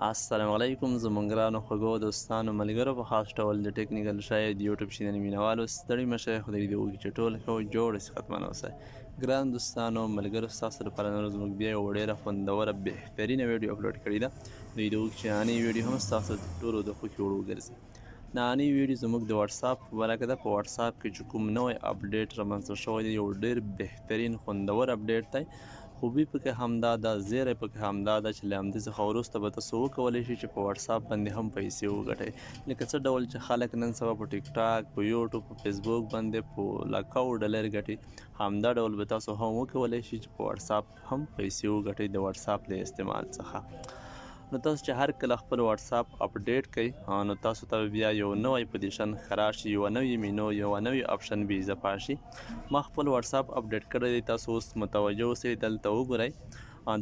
السلام علیکم زموږ ګرانو خوږو دوستانو ملګرو په خاص ډول د ټیکنیکل شاید یوټیوب چینل مینوالو ستړي مه خدای دې وکړي چې ټول ښه جوړ صحتمند اوسئ ګران دوستانو ملګرو ستاسو لپاره نن ورځ موږ بیا یوه ډېره خوندوره بهترینه ویډیو اپلوډ کړې ده دوی د وکړي چې نننۍ ویډیو هم ستاسو د ټولو د خوښې وړ وګرځي نننۍ ویډیو زموږ د وټساپ په برکه ده په وټساپ کې چې کوم نوی اپډیټ رامنځته شوی دی یو ډېر بهترین خوندور اپډیټ دی خوبي پکې همدا ده زیری پکې همدا ده چې له همدې څخه وروسته به تاسو وکولی شئ چې په وټساپ باندې هم پیسې وګټئ لکه څه ډول چې خلک نن سبا په ټیک ټاک په یوټیوب په فیسبوک باندې په لکاو ډالر ګټي همدا ډول به تاسو هم وکولی شئ چې په وټساپ هم پیسې وګټئ د وټساپ له استعمال څخه نو تاسو چې هر کله خپل وټساپ اپډیټ کوئ نو تاسو ته بیا یو نوی پوزیشن ښکاره شي یوه نوې مینو یوه نوې اپشن به اضافه شي ما خپل وټساپ اپډیټ کړی دی تاسو اوس متوجه اوسئ دلته وګورئ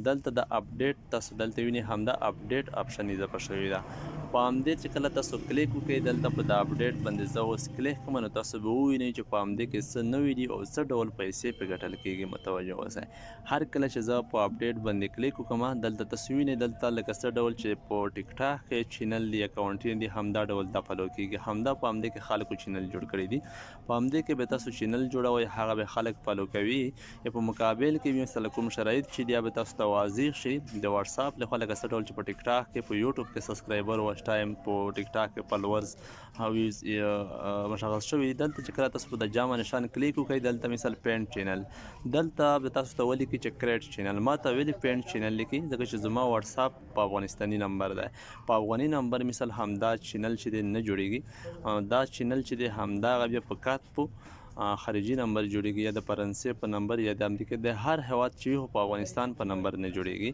دلته د اپډیټ تاسو دلته وینئ همدا اپډیټ اپشن اضافه شوی ده په همدې چې کله تاسو کلیک وکړئ دلته په د اپډیټ باندې زه اوس کلیک کوم نو تاسو به ووینئ چې په همدې کې څه نوي دي او څه ډول پیسې پې ګټل کیږي متوجه اوسئ هر کله چې زه په اپډیټ باندې کلیک وکړم دلته تاسو وینئ دلته لکه څه ډول چې په ټیک ټاک کې چینل دی اکاونټ دی همدا ډول دا فالو کیږي همدا په همدې کې خلکو چینل جوړ کړی دي په همدې کې به تاسو چینل جوړوئ هغه به خلک فالو کوي یا په مقابل کې مثلا کوم شرایط چې دی به تاسو ته واضح شي د وټساپ لخوا لکه څه ډول چې په ټیک ټاک کې په یوټیوب کې سبسکرایبر واچ ټایم په ټیک ټاک کې فالوورز هاویز مشخص شوي دلته چې کله تاسو په د جامع نشان کلیک وکړئ دلته مثال پینټ چینل دلته به تاسو ته ولیکي چې کریټ چینل ما ته ولې پینټ چینل لیکي ځکه چې زما وټساپ په افغانستاني نمبر دی په افغاني نمبر مثال همدا چینل چې دی نه جوړیږي دا چینل چې دی همدغه بیا په کاتپو خارجي نمبر جوړیږي یا د فرانسې په نمبر یا د امریکا د هر هیواد چې وي په افغانستان په نمبر نه جوړیږي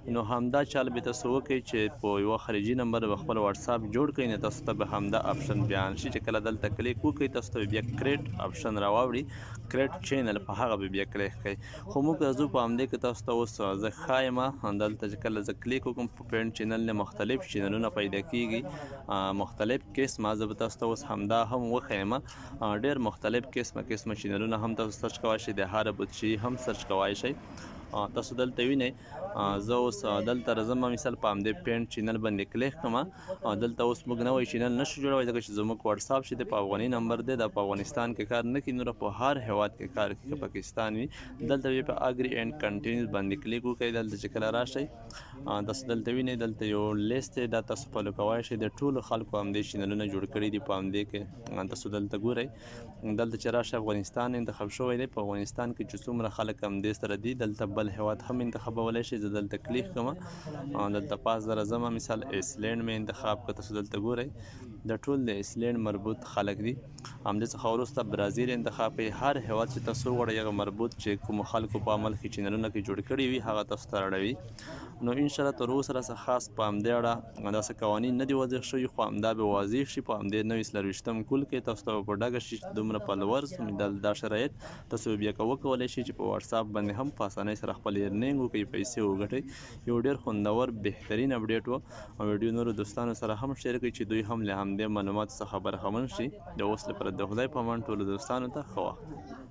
نو همدا چال به تاسو وکړئ چې په یوه خارجي نمبر به خپل وټساپ جوړ کړئ نو تاسو ته به همدا اپشن بیان شي چې کله دلته کلیک وکړئ تاسو ته بیا کریټ اپشن راواوړي کریټ چینل په هغه به بیا کلیک کړئ خو موږ راځو په همدې کې تاسو ته اوس زه ښایم دلته چې کله زه کلیک وکړم په پینټ چینل نه مختلف چینلونه پیدا کیږي مختلف قسمه زه به تاسو ته اوس همدا هم وښیم ډېر مختلف قسمه چینلونه هم تاسو سرچ کولی شئ د هر بودشي هم سرچ کولی شئ تاسو دلته وینئ زه اوس دلته راځم مثال په همدې پینټ چینل باندې کلیک کړم دلته اوس موږ نوی چینل نشو جوړولی ځکه چې زموږ وټساپ چې دی په افغاني نمبر دی دا په افغانستان کې کار نه کوي نور په هر هیواد کې کار کوي که پاکستان وي دلته بیا په اګري اینډ کنټینیوز باندې کلیک وکړئ دلته چې کله راشئ تاسو دلته وینئ دلته یو لیست دی دا تاسو فالو کولی شئ د ټولو خلکو همدې چینلونه جوړ کړي دي په همدې کې تاسو دلته ګورئ دلته چې راشئ افغانستان انتخاب شوی دی په افغانستان کې چې څومره خلک همدې سره دي دلته بل هیواد هم انتخابولی شئ زه دلته کلیک کوم دلته پاس در راځم مثال ایسلینډ مې انتخاب کړه تاسو دلته ګورئ د ټول د ایسلینډ مربوط خلک دي همدې څخه وروسته برازیل انتخاب کړئ هر هیواد چې تاسو وغواړئ هغه مربوط چې کومو خلکو په عمل کې چینلونه کې جوړ کړي وي هغه تاسو ته راړوي نو انشاءالله تر اوسه راڅخه خاص په همدې اړه داسې قوانین نه دي واضح شوي خو همدا به واضح شي په همدې 924 کول کې تاسو ته په ډاګه شي چې دومره فالوورز دا شرایط تاسو بیا وکولی شئ چې په وټساپ باندې هم په اسانۍ سره خپل ارنینګ وکړئ پیسې وګټئ یو ډېر خوندور بهترین اپډیټ و او ویډیو نورو دوستانو سره هم شیر کړئ چې دوی هم له همدې معلوماتو څخه برخمن شي د اوس لپاره د خدای په امان ټولو دوستانو ته ښه وخت